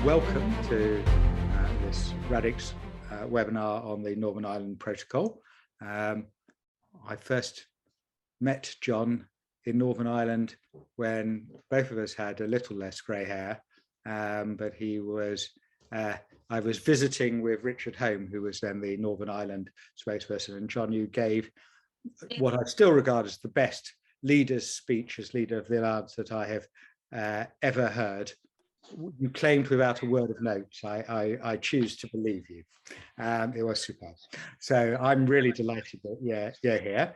welcome to this Radix webinar on the Northern Ireland Protocol. I first met John in Northern Ireland when both of us had a little less grey hair, but he was, I was visiting with Richard Home, who was then the Northern Ireland spokesperson, and John, you gave what I still regard as the best leader's speech as leader of the Alliance that I have ever heard. You claimed without a word of notes. I choose to believe you. It was superb. So I'm really delighted that you're here.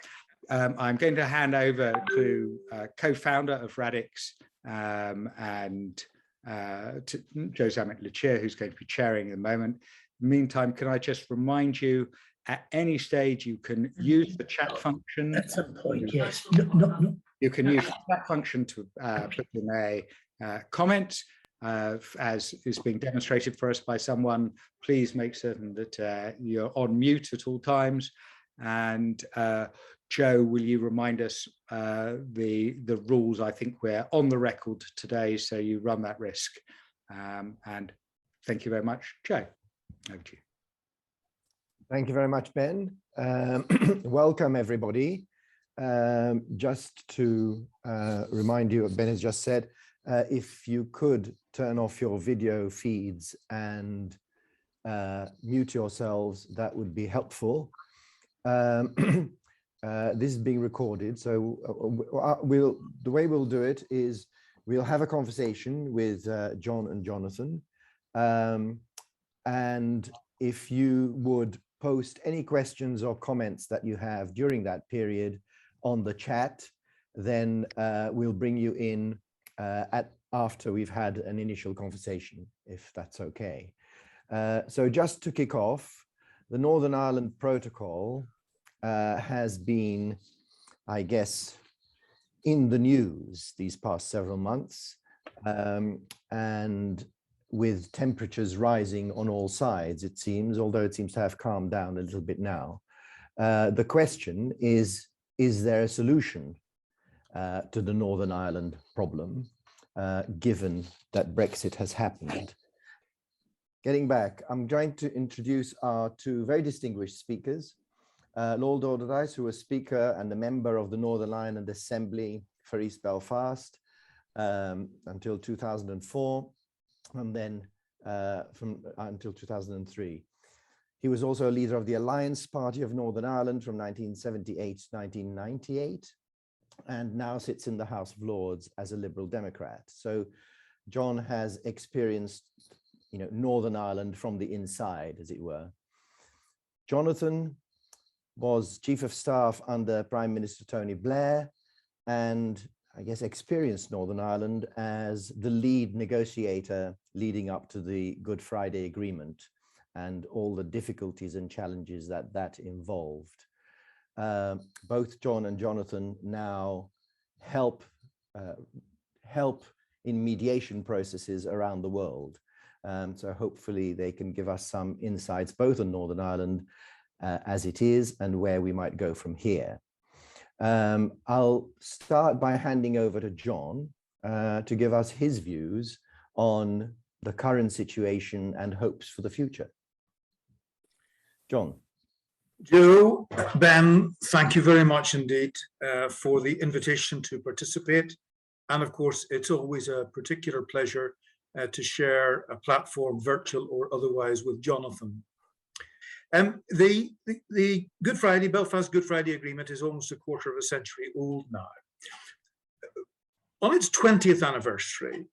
I'm going to hand over to co-founder of Radix and to Joe Zammit-Lucia, who's going to be chairing in a moment. Meantime, can I just remind you, at any stage you can use the chat function. At some point, yes. No. You can use the chat function to put in a comment. As is being demonstrated for us by someone, please make certain that you're on mute at all times. And Joe, will you remind us the rules? I think we're on the record today, so you run that risk. And thank you very much. Joe, over to you. Thank you very much, Ben. Welcome, everybody. Just to remind you what Ben has just said, if you could turn off your video feeds and mute yourselves, that would be helpful. This is being recorded, so the way we'll do it is we'll have a conversation with John and Jonathan, and if you would post any questions or comments that you have during that period on the chat, then we'll bring you in after we've had an initial conversation, if that's okay. So just to kick off, the Northern Ireland Protocol has been, I guess, in the news these past several months, and with temperatures rising on all sides, it seems, although it seems to have calmed down a little bit now. The question is there a solution to the Northern Ireland problem, given that Brexit has happened? Getting back, I'm going to introduce our two very distinguished speakers, Lord Alderdice, who was Speaker and a member of the Northern Ireland Assembly for East Belfast until 2004, and then until 2003. He was also a leader of the Alliance Party of Northern Ireland from 1978 to 1998, and now sits in the House of Lords as a Liberal Democrat. So John has experienced, Northern Ireland from the inside, as it were. Jonathan was Chief of Staff under Prime Minister Tony Blair, and I guess experienced Northern Ireland as the lead negotiator leading up to the Good Friday Agreement and all the difficulties and challenges that involved. Both John and Jonathan now help in mediation processes around the world. So hopefully they can give us some insights both on Northern Ireland as it is and where we might go from here. I'll start by handing over to John to give us his views on the current situation and hopes for the future. John. Joe, Ben, thank you very much indeed for the invitation to participate. And of course, it's always a particular pleasure to share a platform, virtual or otherwise, with Jonathan. The Good Friday, Belfast Good Friday Agreement is almost a quarter of a century old now. On its 20th anniversary,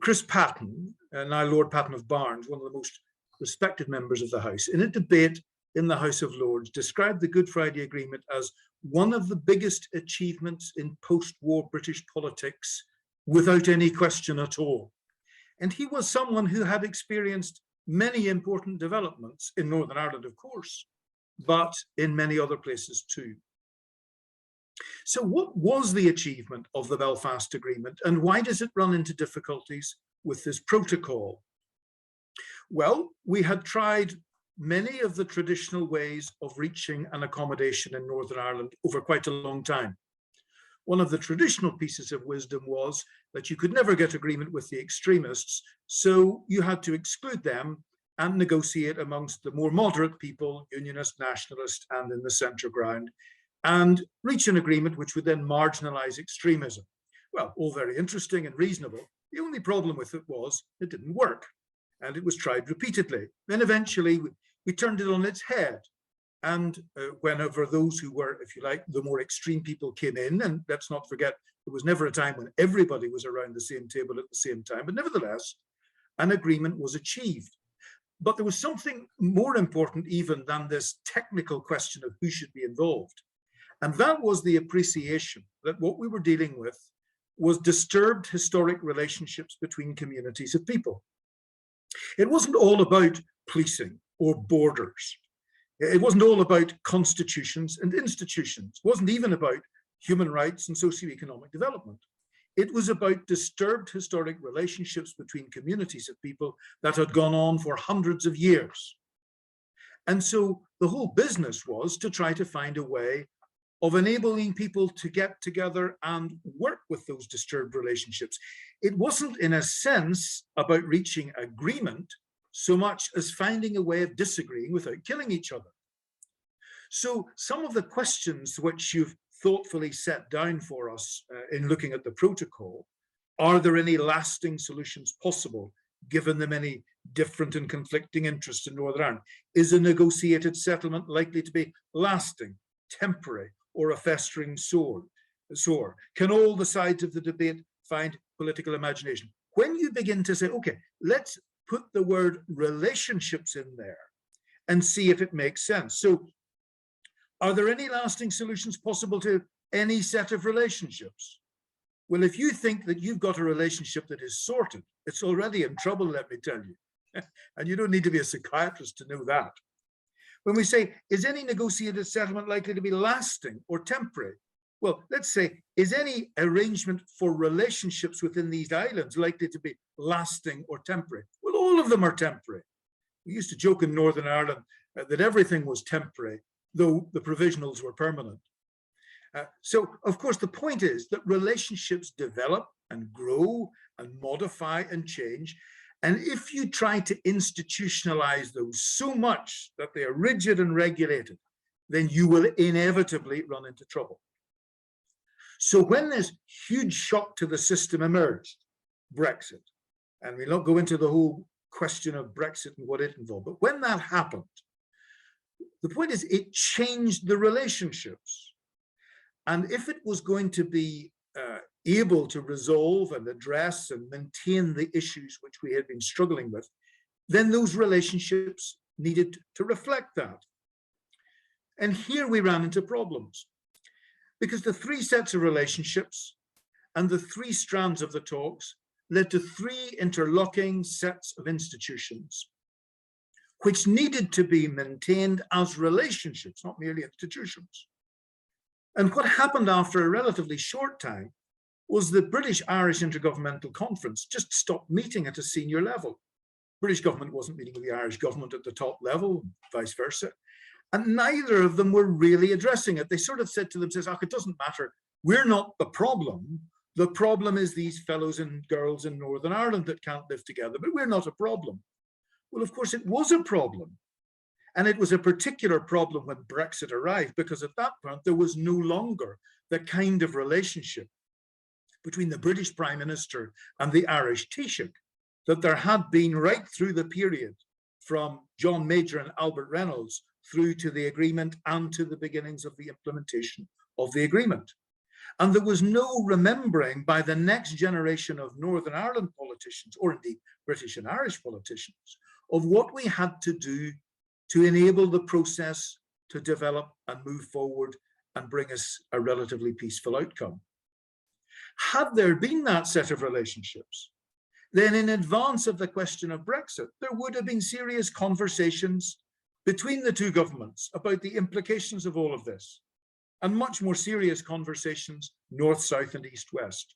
Chris Patten, now Lord Patten of Barnes, one of the most respected members of the House, in a debate in the House of Lords, described the Good Friday Agreement as one of the biggest achievements in post-war British politics, without any question at all. And he was someone who had experienced many important developments in Northern Ireland, of course, but in many other places too. So what was the achievement of the Belfast Agreement, and why does it run into difficulties with this protocol? Well, we had tried many of the traditional ways of reaching an accommodation in Northern Ireland over quite a long time. One of the traditional pieces of wisdom was that you could never get agreement with the extremists, so you had to exclude them and negotiate amongst the more moderate people, unionist, nationalist, and in the centre ground, and reach an agreement which would then marginalise extremism. Well, all very interesting and reasonable. The only problem with it was it didn't work, and it was tried repeatedly. Then eventually we turned it on its head. And whenever those who were, if you like, the more extreme people came in, and let's not forget, there was never a time when everybody was around the same table at the same time, but nevertheless, an agreement was achieved. But there was something more important even than this technical question of who should be involved. And that was the appreciation that what we were dealing with was disturbed historic relationships between communities of people. It wasn't all about policing or borders. It wasn't all about constitutions and institutions. It wasn't even about human rights and socioeconomic development. It was about disturbed historic relationships between communities of people that had gone on for hundreds of years. And so the whole business was to try to find a way of enabling people to get together and work with those disturbed relationships. It wasn't, in a sense, about reaching agreement so much as finding a way of disagreeing without killing each other. So some of the questions which you've thoughtfully set down for us in looking at the protocol, are there any lasting solutions possible given the many different and conflicting interests in Northern Ireland? Is a negotiated settlement likely to be lasting, temporary, or a festering sore? Can all the sides of the debate find political imagination? When you begin to say, okay, let's put the word relationships in there and see if it makes sense. So are there any lasting solutions possible to any set of relationships? Well, if you think that you've got a relationship that is sorted, it's already in trouble, let me tell you. And you don't need to be a psychiatrist to know that. When we say, is any negotiated settlement likely to be lasting or temporary? Well, let's say, is any arrangement for relationships within these islands likely to be lasting or temporary? Well, all of them are temporary. We used to joke in Northern Ireland that everything was temporary, though the provisionals were permanent. So, of course, the point is that relationships develop and grow and modify and change. And if you try to institutionalize those so much that they are rigid and regulated, then you will inevitably run into trouble. So when this huge shock to the system emerged, Brexit, and we'll not go into the whole question of Brexit and what it involved, but when that happened, the point is it changed the relationships. And if it was going to be able to resolve and address and maintain the issues which we had been struggling with, then those relationships needed to reflect that. And here we ran into problems, because the three sets of relationships and the three strands of the talks led to three interlocking sets of institutions, which needed to be maintained as relationships, not merely institutions. And what happened after a relatively short time was the British-Irish Intergovernmental Conference just stopped meeting at a senior level. British government wasn't meeting with the Irish government at the top level, vice versa. And neither of them were really addressing it. They sort of said to themselves, oh, it doesn't matter. We're not the problem. The problem is these fellows and girls in Northern Ireland that can't live together, but we're not a problem. Well, of course, it was a problem. And it was a particular problem when Brexit arrived, because at that point, there was no longer the kind of relationship between the British Prime Minister and the Irish Taoiseach that there had been right through the period from John Major and Albert Reynolds through to the agreement and to the beginnings of the implementation of the agreement. And there was no remembering by the next generation of Northern Ireland politicians, or indeed British and Irish politicians, of what we had to do to enable the process to develop and move forward and bring us a relatively peaceful outcome. Had there been that set of relationships, then in advance of the question of Brexit, there would have been serious conversations between the two governments about the implications of all of this, and much more serious conversations north, south, and east, west.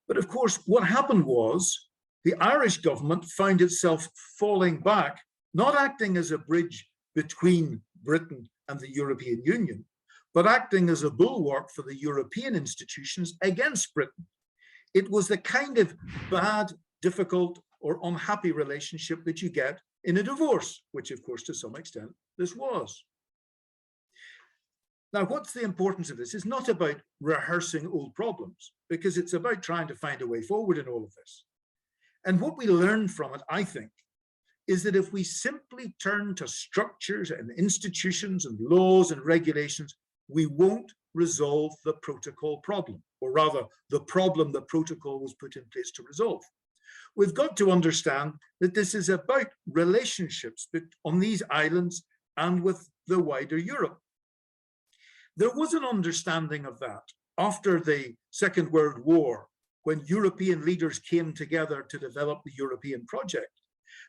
But of course, what happened was the Irish government found itself falling back, not acting as a bridge between Britain and the European Union, but acting as a bulwark for the European institutions against Britain. It was the kind of bad, difficult, or unhappy relationship that you get in a divorce, which of course to some extent this was. Now, what's the importance of this? It's not about rehearsing old problems, because it's about trying to find a way forward in all of this. And what we learn from it, I think, is that if we simply turn to structures and institutions and laws and regulations, we won't resolve the protocol problem, or rather the problem the protocol was put in place to resolve. We've got to understand that this is about relationships on these islands and with the wider Europe. There was an understanding of that after the Second World War, when European leaders came together to develop the European project.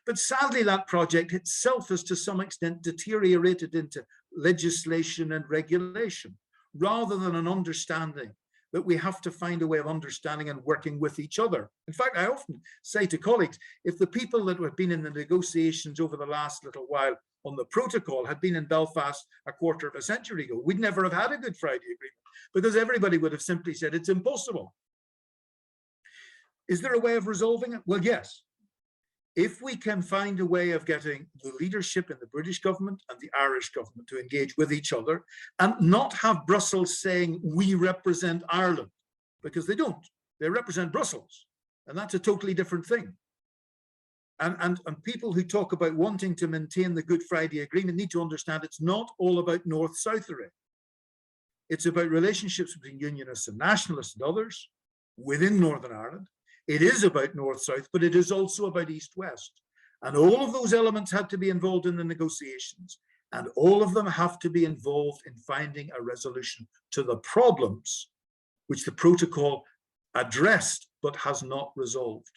But sadly, that project itself has to some extent deteriorated into legislation and regulation, rather than an understanding that we have to find a way of understanding and working with each other. In fact, I often say to colleagues, if the people that have been in the negotiations over the last little while on the protocol had been in Belfast a quarter of a century ago, we'd never have had a Good Friday Agreement, because everybody would have simply said it's impossible. Is there a way of resolving it? Well, yes. If we can find a way of getting the leadership in the British government and the Irish government to engage with each other and not have Brussels saying we represent Ireland, because they don't, they represent Brussels, and that's a totally different thing. And people who talk about wanting to maintain the Good Friday Agreement need to understand it's not all about North-South array. It's about relationships between Unionists and Nationalists and others within Northern Ireland. It is about North-South, but it is also about East-West. And all of those elements have to be involved in the negotiations, and all of them have to be involved in finding a resolution to the problems which the protocol addressed but has not resolved.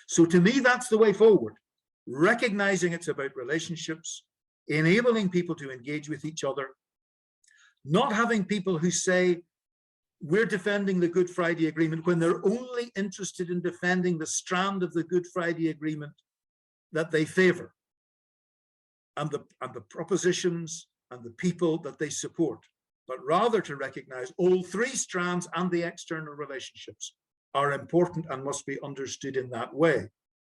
So to me, that's the way forward, recognizing it's about relationships, enabling people to engage with each other, not having people who say, we're defending the Good Friday Agreement, when they're only interested in defending the strand of the Good Friday Agreement that they favor, and the propositions and the people that they support, but rather to recognize all three strands and the external relationships are important and must be understood in that way.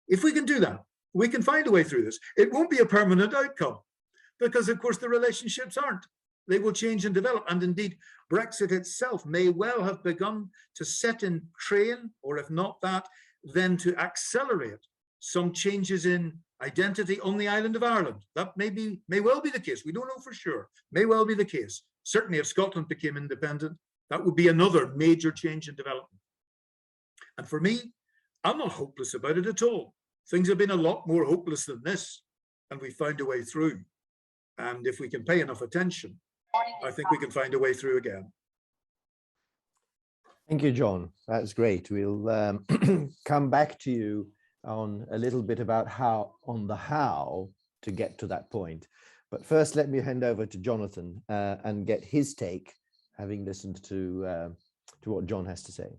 If we can do that, we can find a way through this. It won't be a permanent outcome, because of course the relationships aren't. They will change and develop. And indeed, Brexit itself may well have begun to set in train, or if not that, then to accelerate some changes in identity on the island of Ireland. That may well be the case. We don't know for sure. May well be the case. Certainly if Scotland became independent, that would be another major change in development. And for me, I'm not hopeless about it at all. Things have been a lot more hopeless than this, and we found a way through. And if we can pay enough attention, I think we can find a way through again. Thank you, John. That's great. We'll come back to you on a little bit about how to get to that point. But first, let me hand over to Jonathan and get his take, having listened to what John has to say.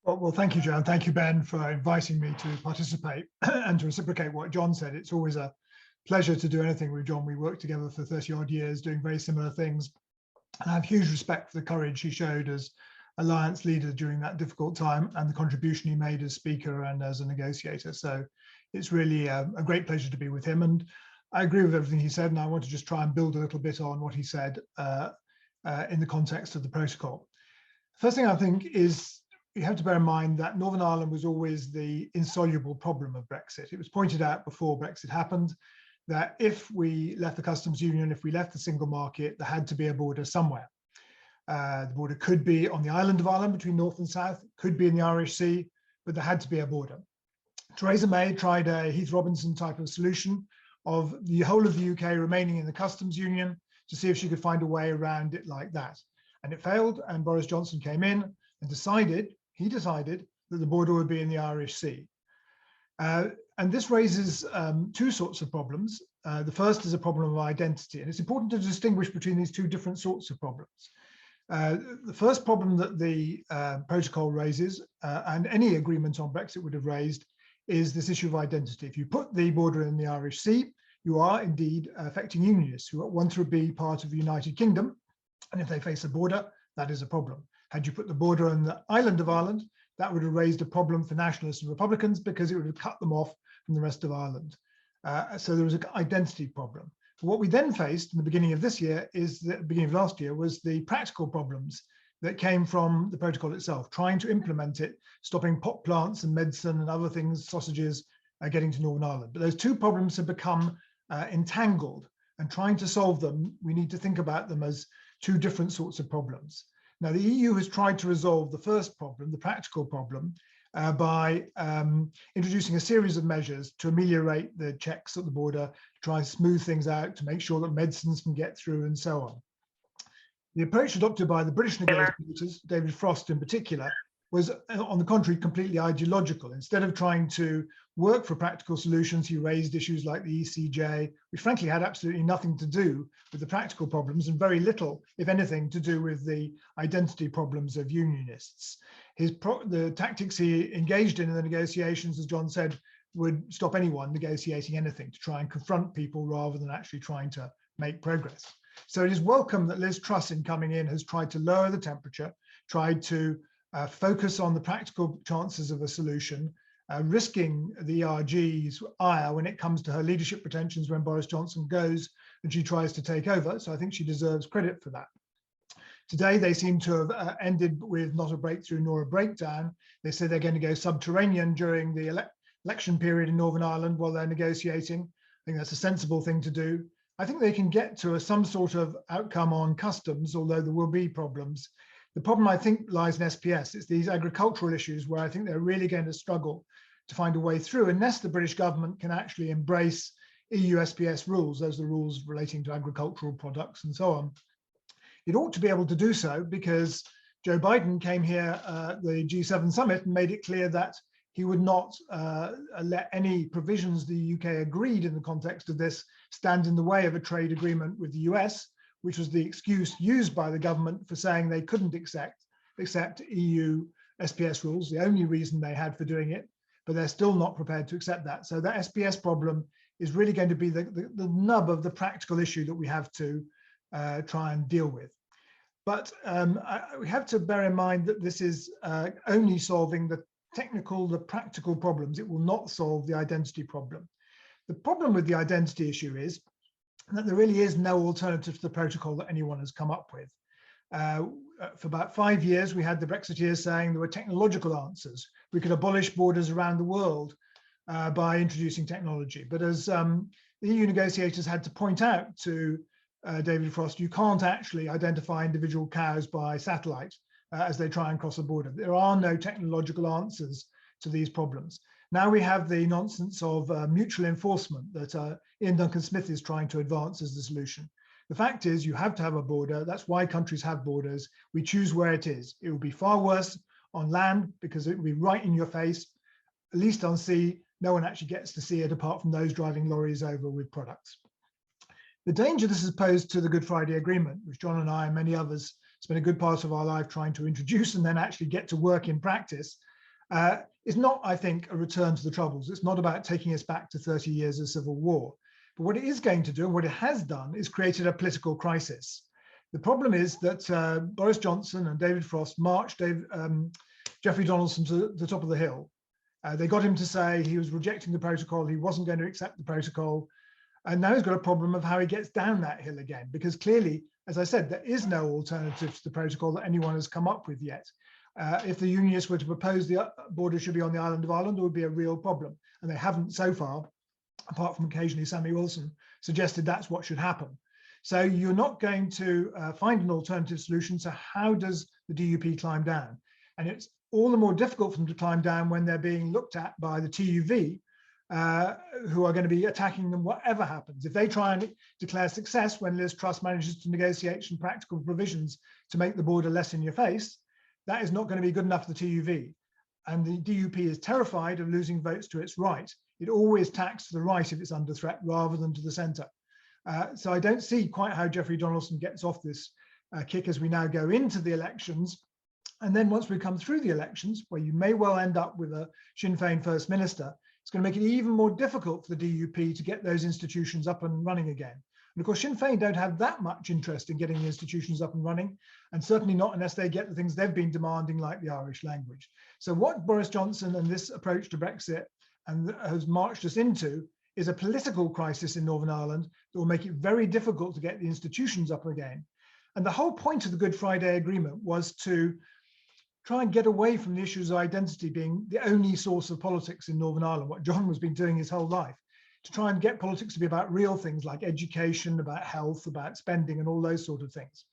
Well, thank you, John. Thank you, Ben, for inviting me to participate and to reciprocate what John said. It's always a pleasure to do anything with John. We worked together for 30 odd years doing very similar things. And I have huge respect for the courage he showed as alliance leader during that difficult time and the contribution he made as speaker and as a negotiator. So it's really a great pleasure to be with him. And I agree with everything he said, and I want to just try and build a little bit on what he said in the context of the protocol. First thing I think is you have to bear in mind that Northern Ireland was always the insoluble problem of Brexit. It was pointed out before Brexit happened that if we left the customs union, if we left the single market, there had to be a border somewhere. The border could be on the island of Ireland between North and South, could be in the Irish Sea, but there had to be a border. Theresa May tried a Heath Robinson type of solution of the whole of the UK remaining in the customs union to see if she could find a way around it like that. And it failed, and Boris Johnson came in and decided that the border would be in the Irish Sea. And this raises two sorts of problems. The first is a problem of identity, and it's important to distinguish between these two different sorts of problems. The first problem that the protocol raises, and any agreement on Brexit would have raised, is this issue of identity. If you put the border in the Irish Sea, you are indeed affecting unionists who want to be part of the United Kingdom, And if they face a border, that is a problem. Had you put the border on the island of Ireland, that would have raised a problem for nationalists and Republicans because it would have cut them off from the rest of Ireland. So there was an identity problem. But what we then faced in the beginning of this year is the beginning of last year was the practical problems that came from the protocol itself, trying to implement it, stopping pot plants and medicine and other things, sausages, getting to Northern Ireland. But those two problems have become entangled, and trying to solve them, we need to think about them as two different sorts of problems. Now, the EU has tried to resolve the first problem, the practical problem, by introducing a series of measures to ameliorate the checks at the border, try and smooth things out, to make sure that medicines can get through and so on. The approach adopted by the British negotiators, David Frost in particular, was, on the contrary, completely ideological. Instead of trying to work for practical solutions, he raised issues like the ECJ, which frankly had absolutely nothing to do with the practical problems and very little, if anything, to do with the identity problems of unionists. The tactics he engaged in the negotiations, as John said, would stop anyone negotiating anything, to try and confront people rather than actually trying to make progress. So it is welcome that Liz Truss, in coming in, has tried to lower the temperature, tried to focus on the practical chances of a solution, risking the ERG's ire when it comes to her leadership pretensions when Boris Johnson goes and she tries to take over. So I think she deserves credit for that. Today, they seem to have ended with not a breakthrough nor a breakdown. They say they're going to go subterranean during the election period in Northern Ireland while they're negotiating. I think that's a sensible thing to do. I think they can get to some sort of outcome on customs, although there will be problems. The problem, I think, lies in SPS. It's these agricultural issues where I think they're really going to struggle to find a way through unless the British government can actually embrace EU SPS rules, those are the rules relating to agricultural products and so on. It ought to be able to do so because Joe Biden came here at the G7 summit and made it clear that he would not let any provisions the UK agreed in the context of this stand in the way of a trade agreement with the US, which was the excuse used by the government for saying they couldn't accept EU SPS rules, the only reason they had for doing it, but they're still not prepared to accept that. So that SPS problem is really going to be the nub of the practical issue that we have to try and deal with. But we have to bear in mind that this is only solving the practical problems. It will not solve the identity problem. The problem with the identity issue is that there really is no alternative to the protocol that anyone has come up with. For about 5 years, we had the Brexiteers saying there were technological answers. We could abolish borders around the world by introducing technology. But as the EU negotiators had to point out to David Frost, you can't actually identify individual cows by satellite as they try and cross a border. There are no technological answers to these problems. Now we have the nonsense of mutual enforcement that Ian Duncan Smith is trying to advance as the solution. The fact is you have to have a border. That's why countries have borders. We choose where it is. It will be far worse on land because it will be right in your face. At least on sea, no one actually gets to see it apart from those driving lorries over with products. The danger this has posed to the Good Friday Agreement, which John and I and many others spent a good part of our life trying to introduce and then actually get to work in practice, is not, I think, a return to the Troubles. It's not about taking us back to 30 years of civil war. But what it is going to do, and what it has done, is created a political crisis. The problem is that Boris Johnson and David Frost marched Jeffrey Donaldson to the top of the hill. They got him to say he was rejecting the protocol, he wasn't going to accept the protocol. And now he's got a problem of how he gets down that hill again, because clearly, as I said, there is no alternative to the protocol that anyone has come up with yet. If the unionists were to propose the border should be on the island of Ireland, it would be a real problem. And they haven't so far, apart from occasionally Sammy Wilson, suggested that's what should happen. So you're not going to find an alternative solution. So how does the DUP climb down? And it's all the more difficult for them to climb down when they're being looked at by the TUV, who are going to be attacking them whatever happens. If they try and declare success when Liz Truss manages to negotiate some practical provisions to make the border less in your face, that is not going to be good enough for the TUV. And the DUP is terrified of losing votes to its right. It always tacks to the right if it's under threat rather than to the centre. So I don't see quite how Jeffrey Donaldson gets off this kick as we now go into the elections. And then once we come through the elections, where you may well end up with a Sinn Féin First Minister, it's going to make it even more difficult for the DUP to get those institutions up and running again. And of course, Sinn Féin don't have that much interest in getting the institutions up and running, and certainly not unless they get the things they've been demanding, like the Irish language. So what Boris Johnson and this approach to Brexit and has marched us into is a political crisis in Northern Ireland that will make it very difficult to get the institutions up again. And the whole point of the Good Friday Agreement was to try and get away from the issues of identity being the only source of politics in Northern Ireland, what John has been doing his whole life, to try and get politics to be about real things like education, about health, about spending, and all those sort of things.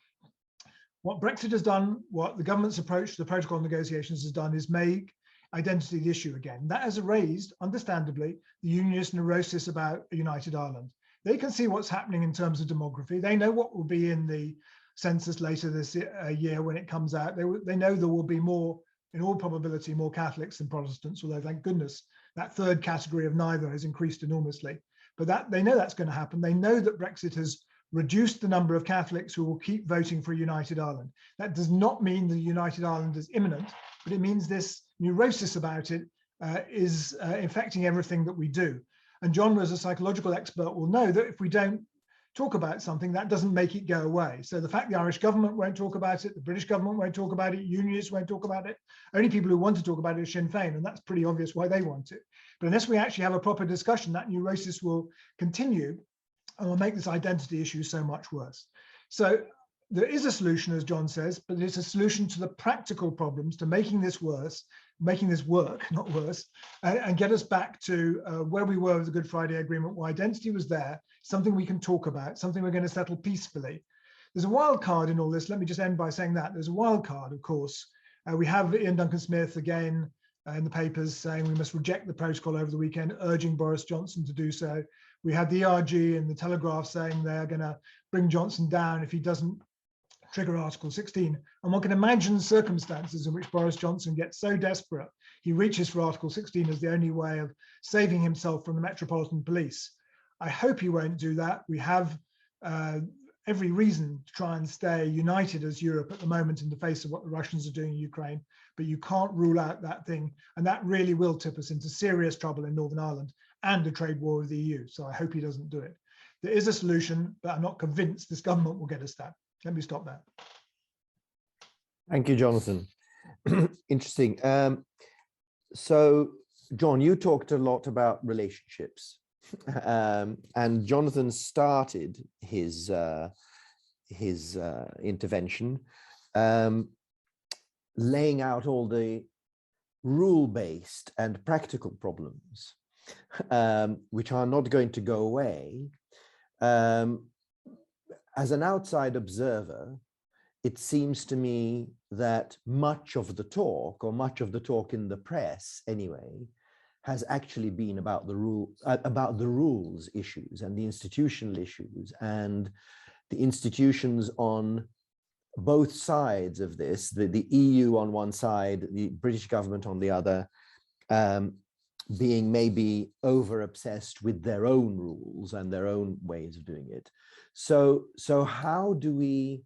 What Brexit has done, what the government's approach to the protocol negotiations has done, is make identity the issue again. That has raised, understandably, the unionist neurosis about a united Ireland. They can see what's happening in terms of demography. They know what will be in the census later this year when it comes out. They know there will be more, in all probability, more Catholics than Protestants, although thank goodness that third category of neither has increased enormously. But that they know that's going to happen. They know that Brexit has reduced the number of Catholics who will keep voting for a united Ireland. That does not mean the united Ireland is imminent, but it means this neurosis about it is infecting everything that we do. And John, as a psychological expert, will know that if we don't talk about something, that doesn't make it go away. So the fact the Irish government won't talk about it, the British government won't talk about it, unionists won't talk about it, only people who want to talk about it are Sinn Féin, and that's pretty obvious why they want it. But unless we actually have a proper discussion, that neurosis will continue and will make this identity issue so much worse. So there is a solution, as John says, but it's a solution to the practical problems, to making this worse, making this work, not worse, and get us back to where we were with the Good Friday Agreement, where identity was there, something we can talk about, something we're going to settle peacefully. There's a wild card in all this. Let me just end by saying that. There's a wild card, of course. We have Ian Duncan Smith again in the papers saying we must reject the protocol over the weekend, urging Boris Johnson to do so. We had the ERG and the Telegraph saying they're going to bring Johnson down if he doesn't trigger Article 16. And one can imagine circumstances in which Boris Johnson gets so desperate, he reaches for Article 16 as the only way of saving himself from the Metropolitan Police. I hope he won't do that. We have every reason to try and stay united as Europe at the moment in the face of what the Russians are doing in Ukraine, but you can't rule out that thing. And that really will tip us into serious trouble in Northern Ireland and a trade war with the EU. So I hope he doesn't do it. There is a solution, but I'm not convinced this government will get us that. Let me stop there. Thank you, Jonathan. Interesting. So, John, you talked a lot about relationships, and Jonathan started his intervention laying out all the rule-based and practical problems, which are not going to go away. As an outside observer, it seems to me that much of the talk, or much of the talk in the press anyway, has actually been about the rules issues and the institutional issues, and the institutions on both sides of this, the EU on one side, the British government on the other, being maybe over obsessed with their own rules and their own ways of doing it. So how do we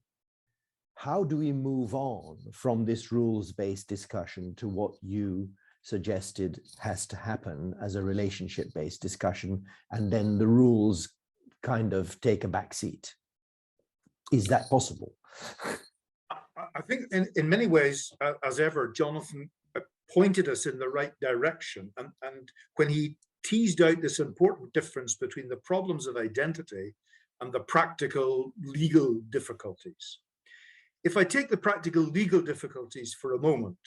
move on from this rules-based discussion to what you suggested has to happen as a relationship-based discussion, and then the rules kind of take a back seat? Is that possible? I think in many ways, as ever, Jonathan pointed us in the right direction. And when he teased out this important difference between the problems of identity and the practical legal difficulties. If I take the practical legal difficulties for a moment,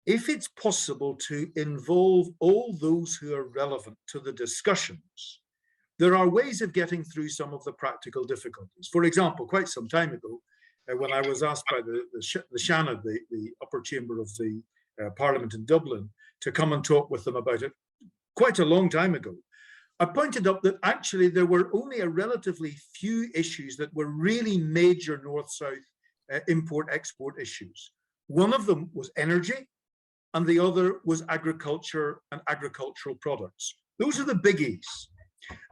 if it's possible to involve all those who are relevant to the discussions, there are ways of getting through some of the practical difficulties. For example, quite some time ago, when I was asked by the Seanad, the upper chamber of the Parliament in Dublin, to come and talk with them about it quite a long time ago, I pointed out that actually there were only a relatively few issues that were really major north-south import-export issues. One of them was energy, and the other was agriculture and agricultural products. Those are the biggies.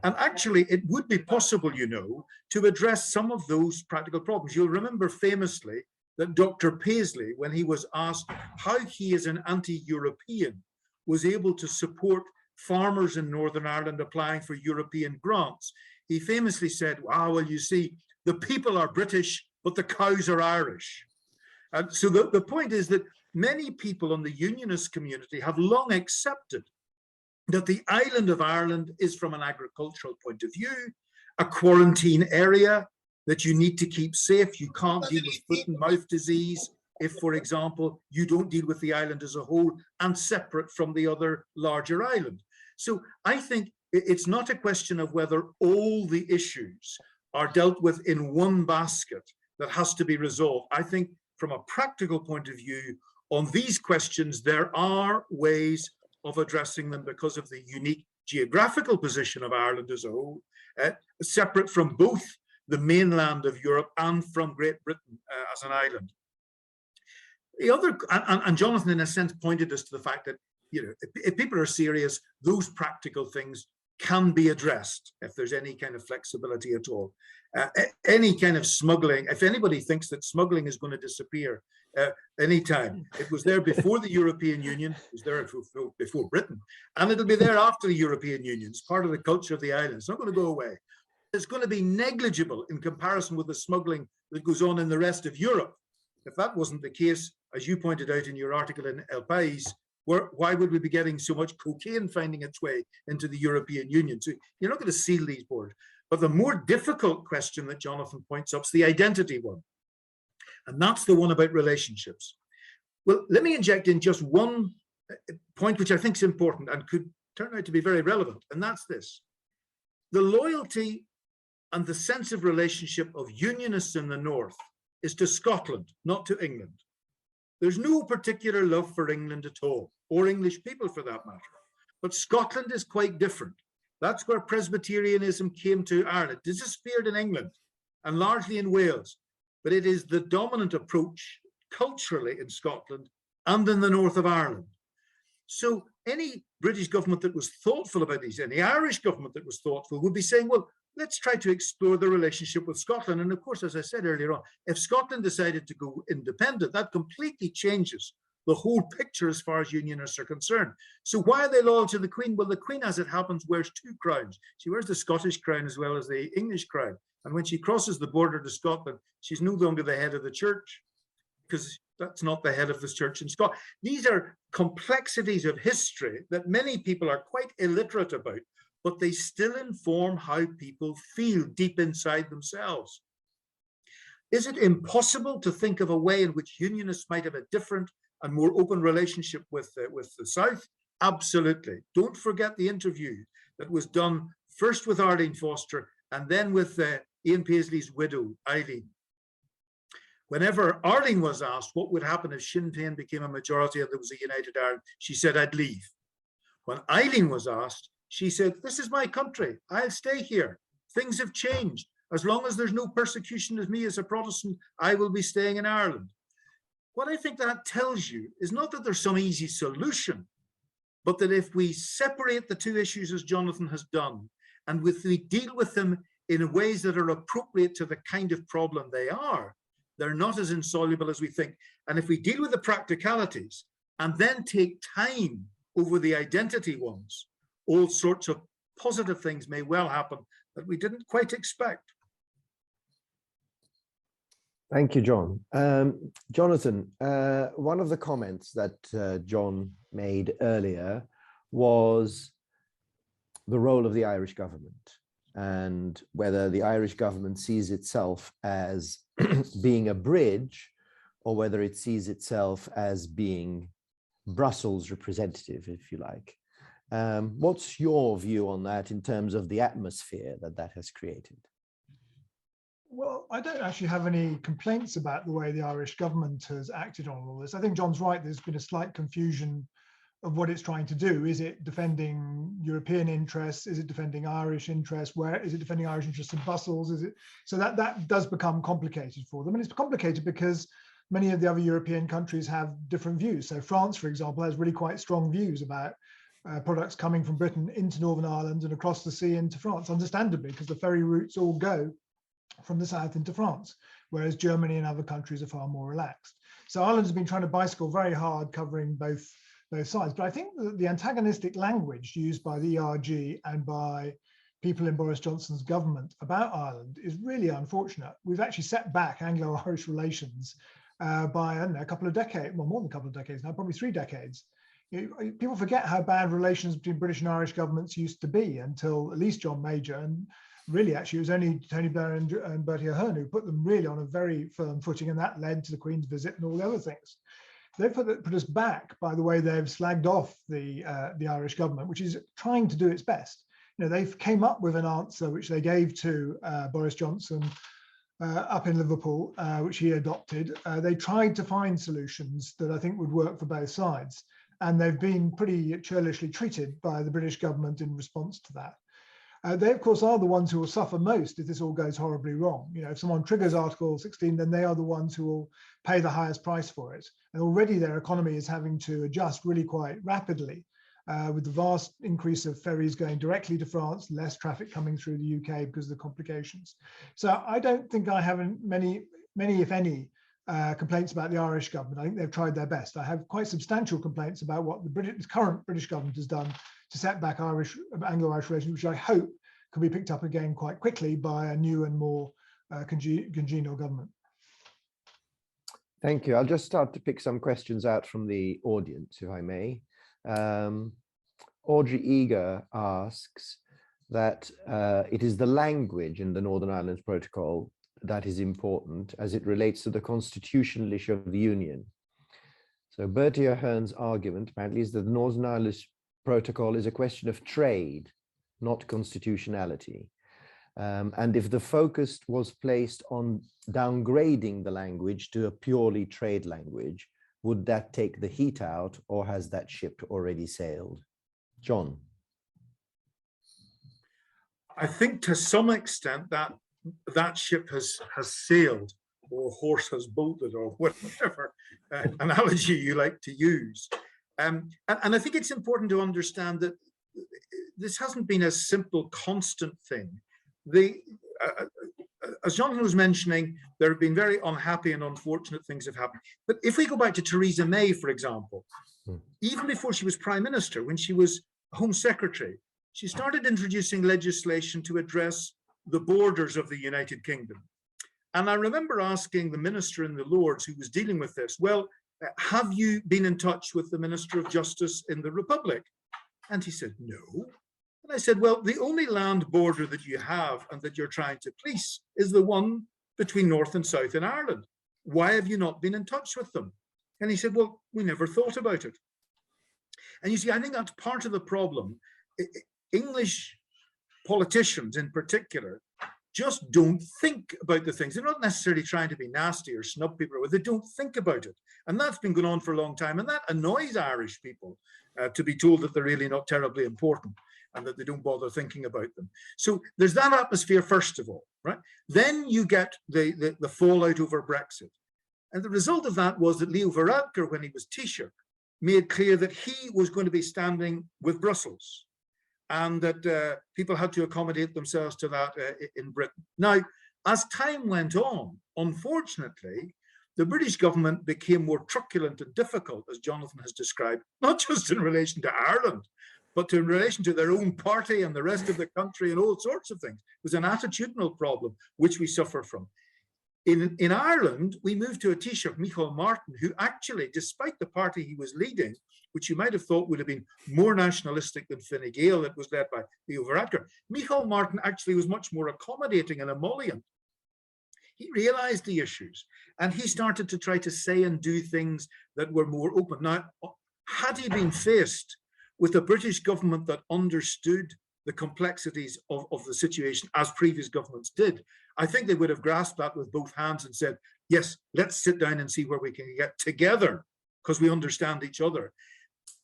And actually, it would be possible, you know, to address some of those practical problems. You'll remember famously that Dr. Paisley, when he was asked how he as an anti-European was able to support farmers in Northern Ireland applying for European grants. He famously said, "Wow, well, you see, the people are British, but the cows are Irish." And so the point is that many people in the unionist community have long accepted that the island of Ireland is, from an agricultural point of view, a quarantine area that you need to keep safe. You can't deal with foot and mouth disease if, for example, you don't deal with the island as a whole and separate from the other larger island. So I think it's not a question of whether all the issues are dealt with in one basket that has to be resolved. I think from a practical point of view, on these questions, there are ways of addressing them because of the unique geographical position of Ireland as a whole, separate from both the mainland of Europe and from Great Britain as an island. The other, and Jonathan in a sense pointed us to the fact that, you know, if people are serious, those practical things can be addressed if there's any kind of flexibility at all. Any kind of smuggling, if anybody thinks that smuggling is going to disappear anytime, it was there before the European Union, it was there before Britain, and it'll be there after the European Union. It's part of the culture of the island. It's not going to go away. It's going to be negligible in comparison with the smuggling that goes on in the rest of Europe. If that wasn't the case, as you pointed out in your article in El País, why would we be getting so much cocaine finding its way into the European Union? So you're not going to seal these borders. But the more difficult question that Jonathan points up is the identity one. And that's the one about relationships. Well, let me inject in just one point which I think is important and could turn out to be very relevant, and that's this. The loyalty and the sense of relationship of unionists in the north is to Scotland, not to England. There's no particular love for England at all, or English people for that matter. But Scotland is quite different. That's where Presbyterianism came to Ireland. It disappeared in England and largely in Wales, but it is the dominant approach culturally in Scotland and in the north of Ireland. So any British government that was thoughtful about these, any Irish government that was thoughtful would be saying, well, let's try to explore the relationship with Scotland. And of course, as I said earlier on, if Scotland decided to go independent, that completely changes the whole picture as far as unionists are concerned. So why are they loyal to the Queen? Well, the Queen, as it happens, wears two crowns. She wears the Scottish crown as well as the English crown. And when she crosses the border to Scotland, she's no longer the head of the church, because that's not the head of the church in Scotland. These are complexities of history that many people are quite illiterate about, but they still inform how people feel deep inside themselves. Is it impossible to think of a way in which unionists might have a different and more open relationship with the South? Absolutely. Don't forget the interview that was done first with Arlene Foster and then with Ian Paisley's widow, Eileen. Whenever Arlene was asked what would happen if Sinn Féin became a majority and there was a united Ireland, she said, I'd leave. When Eileen was asked, she said, this is my country. I'll stay here. Things have changed. As long as there's no persecution of me as a Protestant, I will be staying in Ireland. What I think that tells you is not that there's some easy solution, but that if we separate the two issues as Jonathan has done, and if we deal with them in ways that are appropriate to the kind of problem they are, they're not as insoluble as we think. And if we deal with the practicalities and then take time over the identity ones, all sorts of positive things may well happen that we didn't quite expect. Thank you, John. Jonathan, one of the comments that John made earlier was the role of the Irish government and whether the Irish government sees itself as being a bridge or whether it sees itself as being Brussels representative, if you like. What's your view on that in terms of the atmosphere that that has created? Well, I don't actually have any complaints about the way the Irish government has acted on all this. I think John's right. There's been a slight confusion of what it's trying to do. Is it defending European interests? Is it defending Irish interests? Where is it defending Irish interests in Brussels? Is it so that does become complicated for them, and it's complicated because many of the other European countries have different views. So France, for example, has really quite strong views about products coming from Britain into Northern Ireland and across the sea into France, understandably, because the ferry routes all go from the south into France, whereas Germany and other countries are far more relaxed. So Ireland has been trying to bicycle very hard, covering both both sides. But I think that the antagonistic language used by the ERG and by people in Boris Johnson's government about Ireland is really unfortunate. We've actually set back Anglo-Irish relations by, I don't know, a couple of decades, well, more than a couple of decades now, probably 3 decades. People forget how bad relations between British and Irish governments used to be until at least John Major, and really actually it was only Tony Blair and Bertie Ahern who put them really on a very firm footing, and that led to the Queen's visit and all the other things. They've put us back by the way they've slagged off the Irish government, which is trying to do its best. You know, they came up with an answer which they gave to Boris Johnson up in Liverpool, which he adopted. They tried to find solutions that I think would work for both sides, and they've been pretty churlishly treated by the British government in response to that. They, of course, are the ones who will suffer most if this all goes horribly wrong. You know, if someone triggers Article 16, then they are the ones who will pay the highest price for it. And already their economy is having to adjust really quite rapidly with the vast increase of ferries going directly to France, less traffic coming through the UK because of the complications. So I don't think I have many, if any, complaints about the Irish government. I think they've tried their best. I have quite substantial complaints about what the current British government has done to set back Anglo-Irish relations, which I hope can be picked up again quite quickly by a new and more congenial government. Thank you. I'll just start to pick some questions out from the audience, if I may. Audrey Eager asks that it is the language in the Northern Ireland Protocol that is important as it relates to the constitutional issue of the Union. So Bertie Ahern's argument apparently is that the Northern Ireland Protocol is a question of trade, not constitutionality. And if the focus was placed on downgrading the language to a purely trade language, would that take the heat out, or has that ship already sailed? John. I think to some extent that ship has sailed, or horse has bolted, or whatever analogy you like to use. And I think it's important to understand that this hasn't been a simple, constant thing. As Jonathan was mentioning, there have been very unhappy and unfortunate things have happened. But if we go back to Theresa May, for example, even before she was Prime Minister, when she was Home Secretary, she started introducing legislation to address the borders of the United Kingdom. And I remember asking the Minister in the Lords who was dealing with this, well, have you been in touch with the Minister of Justice in the Republic? And he said, no. And I said, well, the only land border that you have and that you're trying to police is the one between North and South in Ireland. Why have you not been in touch with them? And he said, well, we never thought about it. And you see, I think that's part of the problem. English politicians in particular just don't think about the things. They're not necessarily trying to be nasty or snub people, but they don't think about it. And that's been going on for a long time. And that annoys Irish people to be told that they're really not terribly important and that they don't bother thinking about them. So there's that atmosphere, first of all, right? Then you get the fallout over Brexit. And the result of that was that Leo Varadkar, when he was Taoiseach, made clear that he was going to be standing with Brussels, and that people had to accommodate themselves to that in Britain. Now, as time went on, unfortunately, the British government became more truculent and difficult, as Jonathan has described, not just in relation to Ireland, but in relation to their own party and the rest of the country and all sorts of things. It was an attitudinal problem, which we suffer from. In Ireland, we moved to a Taoiseach, Micheál Martin, who actually, despite the party he was leading, which you might have thought would have been more nationalistic than Fine Gael, that was led by Leo Varadkar, Micheál Martin actually was much more accommodating and emollient. He realized the issues, and he started to try to say and do things that were more open. Now, had he been faced with a British government that understood the complexities of the situation as previous governments did, I think they would have grasped that with both hands and said, yes, let's sit down and see where we can get together because we understand each other.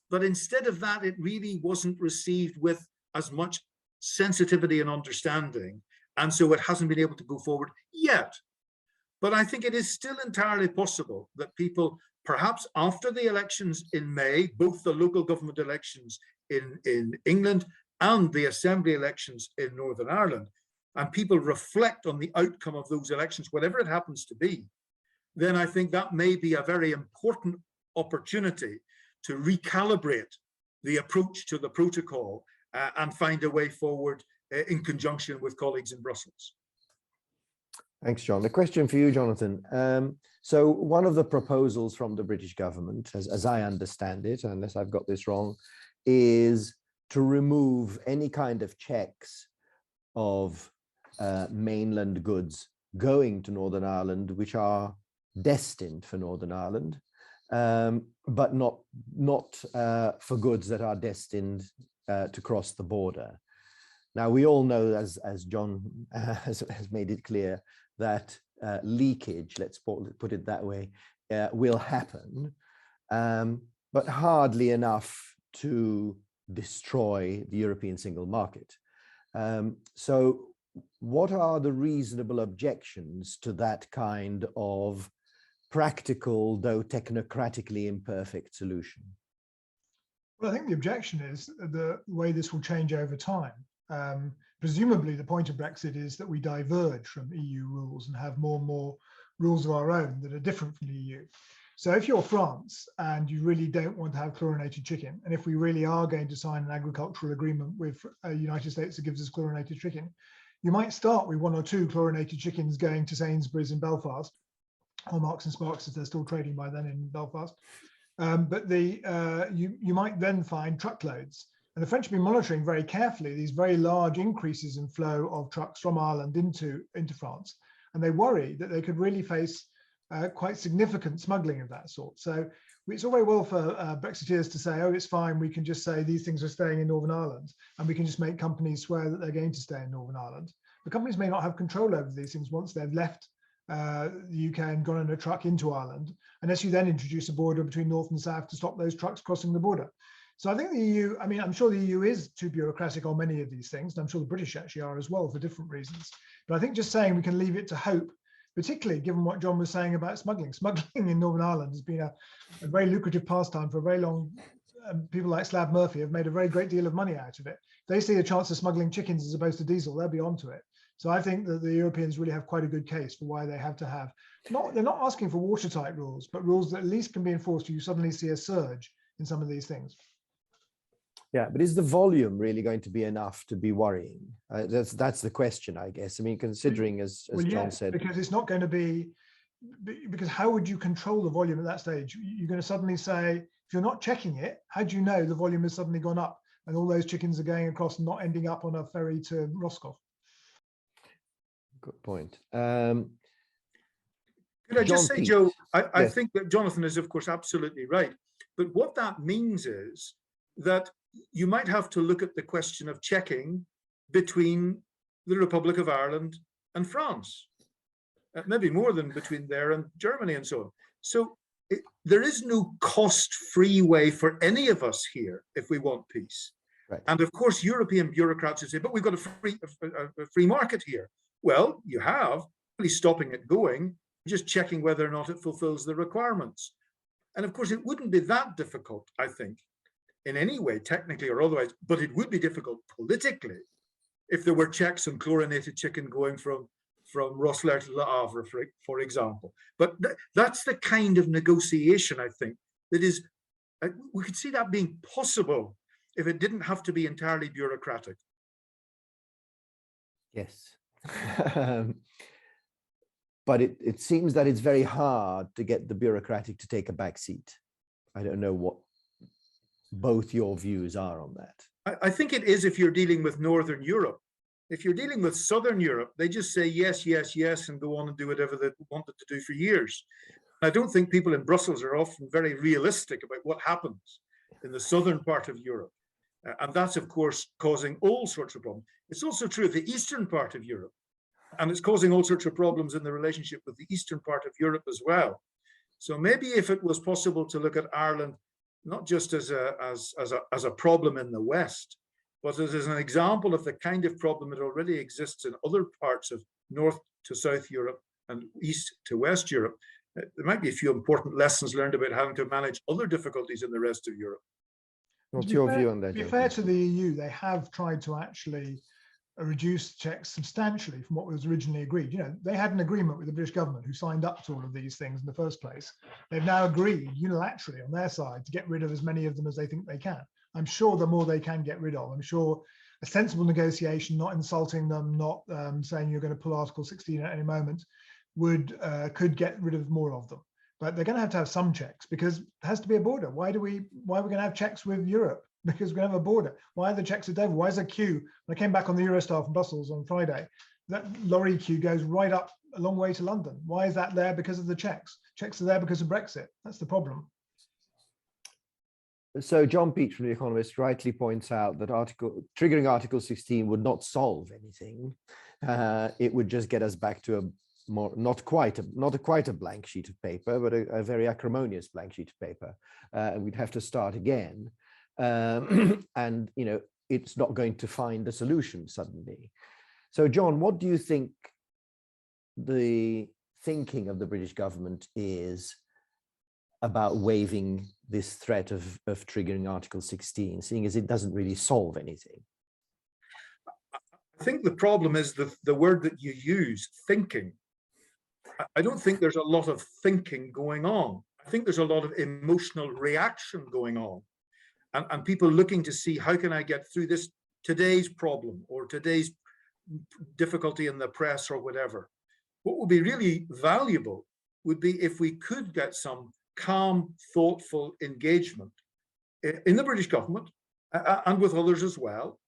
But instead of that, it really wasn't received with as much sensitivity and understanding. And so it hasn't been able to go forward yet. But I think it is still entirely possible that people, perhaps after the elections in May, both the local government elections in England and the assembly elections in Northern Ireland, and people reflect on the outcome of those elections, whatever it happens to be, then I think that may be a very important opportunity to recalibrate the approach to the protocol and find a way forward in conjunction with colleagues in Brussels. Thanks, John. A question for you, Jonathan. So one of the proposals from the British government, as I understand it, unless I've got this wrong, is to remove any kind of checks of mainland goods going to Northern Ireland, which are destined for Northern Ireland, but not for goods that are destined to cross the border. Now, we all know, as John has made it clear, that leakage, let's put it that way, will happen, but hardly enough to destroy the European single market. So what are the reasonable objections to that kind of practical, though technocratically imperfect solution? Well, I think the objection is the way this will change over time. Presumably, the point of Brexit is that we diverge from EU rules and have more and more rules of our own that are different from the EU. So if you're France and you really don't want to have chlorinated chicken, and if we really are going to sign an agricultural agreement with the United States that gives us chlorinated chicken, you might start with 1 or 2 chlorinated chickens going to Sainsbury's in Belfast, or Marks and Sparks if they're still trading by then in Belfast. But you might then find truckloads. And the French have been monitoring very carefully these very large increases in flow of trucks from Ireland into France. And they worry that they could really face quite significant smuggling of that sort. So it's all very well for Brexiteers to say, oh, it's fine, we can just say these things are staying in Northern Ireland, and we can just make companies swear that they're going to stay in Northern Ireland. But companies may not have control over these things once they've left the UK and gone in a truck into Ireland, unless you then introduce a border between North and South to stop those trucks crossing the border. So I think the EU, I mean, I'm sure the EU is too bureaucratic on many of these things, and I'm sure the British actually are as well for different reasons. But I think just saying we can leave it to hope, particularly given what John was saying about smuggling. Smuggling in Northern Ireland has been a very lucrative pastime for a very long. People like Slab Murphy have made a very great deal of money out of it. They see a chance of smuggling chickens as opposed to diesel, they'll be onto it. So I think that the Europeans really have quite a good case for why they have to have, they're not asking for watertight rules, but rules that at least can be enforced if you suddenly see a surge in some of these things. Yeah, but is the volume really going to be enough to be worrying? That's the question, I guess. I mean, considering, as John said, because it's not going to be, because how would you control the volume at that stage? You're going to suddenly say, if you're not checking it, how do you know the volume has suddenly gone up and all those chickens are going across and not ending up on a ferry to Roscoff? Good point. Could I just say, Joe, I think that Jonathan is, of course, absolutely right. But what that means is that you might have to look at the question of checking between the Republic of Ireland and France, maybe more than between there and Germany and so on. So there is no cost-free way for any of us here if we want peace. Right. And of course, European bureaucrats would say, but we've got a free market here. Well, you have, really stopping it going, just checking whether or not it fulfills the requirements. And of course, it wouldn't be that difficult, I think, in any way, technically or otherwise, but it would be difficult politically if there were checks on chlorinated chicken going from Rosslare to Le Havre, for example. But that's the kind of negotiation, I think, that is, we could see that being possible if it didn't have to be entirely bureaucratic. Yes. But it seems that it's very hard to get the bureaucratic to take a back seat. I don't know what both your views are on that. I think it is if you're dealing with Northern Europe. If you're dealing with Southern Europe, they just say yes, yes, yes, and go on and do whatever they wanted to do for years. I don't think people in Brussels are often very realistic about what happens in the southern part of Europe. And that's, of course, causing all sorts of problems. It's also true of the eastern part of Europe. And it's causing all sorts of problems in the relationship with the eastern part of Europe as well. So maybe if it was possible to look at Ireland not just as a problem in the West, but as an example of the kind of problem that already exists in other parts of North to South Europe and East to West Europe, there might be a few important lessons learned about how to manage other difficulties in the rest of Europe. What's your view on that? To be fair to the EU, they have tried to actually reduced checks substantially from what was originally agreed. You know, they had an agreement with the British government who signed up to all of these things in the first place. They've now agreed unilaterally on their side to get rid of as many of them as they think they can. I'm sure the more they can get rid of, I'm sure a sensible negotiation, not insulting them, not saying you're going to pull Article 16 at any moment, could get rid of more of them. But they're going to have some checks because there has to be a border. Why are we going to have checks with Europe? Because we're going to have a border. Why are the checks at Dover? Why is there a queue? When I came back on the Eurostar from Brussels on Friday, that lorry queue goes right up a long way to London. Why is that there? Because of the checks. Checks are there because of Brexit. That's the problem. So John Peach from The Economist rightly points out that triggering Article 16 would not solve anything. It would just get us back to a more not quite a blank sheet of paper, but a very acrimonious blank sheet of paper, and we'd have to start again. And you know, it's not going to find a solution suddenly. So John, what do you think the thinking of the British government is about waiving this threat of triggering Article 16, seeing as it doesn't really solve anything? I think the problem is the word that you use, thinking. I don't think there's a lot of thinking going on. I think there's a lot of emotional reaction going on. And people looking to see, how can I get through today's problem or today's difficulty in the press or whatever. What would be really valuable would be if we could get some calm, thoughtful engagement in the British government and with others as well.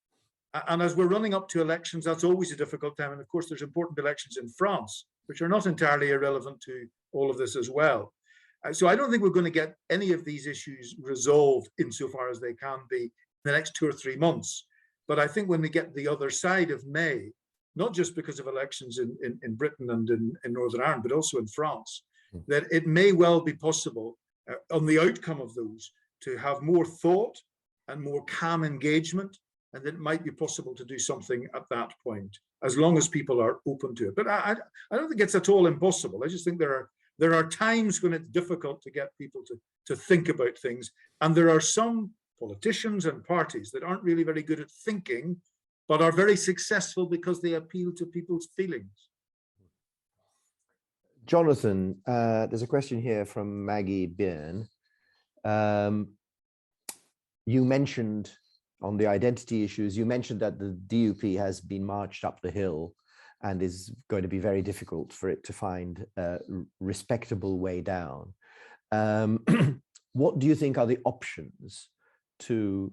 And as we're running up to elections, that's always a difficult time. And of course, there's important elections in France, which are not entirely irrelevant to all of this as well. So I don't think we're going to get any of these issues resolved insofar as they can be in the next 2 or 3 months. But I think when we get the other side of May, not just because of elections in Britain and in Northern Ireland, but also in France, that it may well be possible on the outcome of those to have more thought and more calm engagement, and that it might be possible to do something at that point, as long as people are open to it. But I don't think it's at all impossible. I just think there are times when it's difficult to get people to think about things. And there are some politicians and parties that aren't really very good at thinking, but are very successful because they appeal to people's feelings. Jonathan, there's a question here from Maggie Byrne. You mentioned on the identity issues, you mentioned that the DUP has been marched up the hill and is going to be very difficult for it to find a respectable way down. What do you think are the options to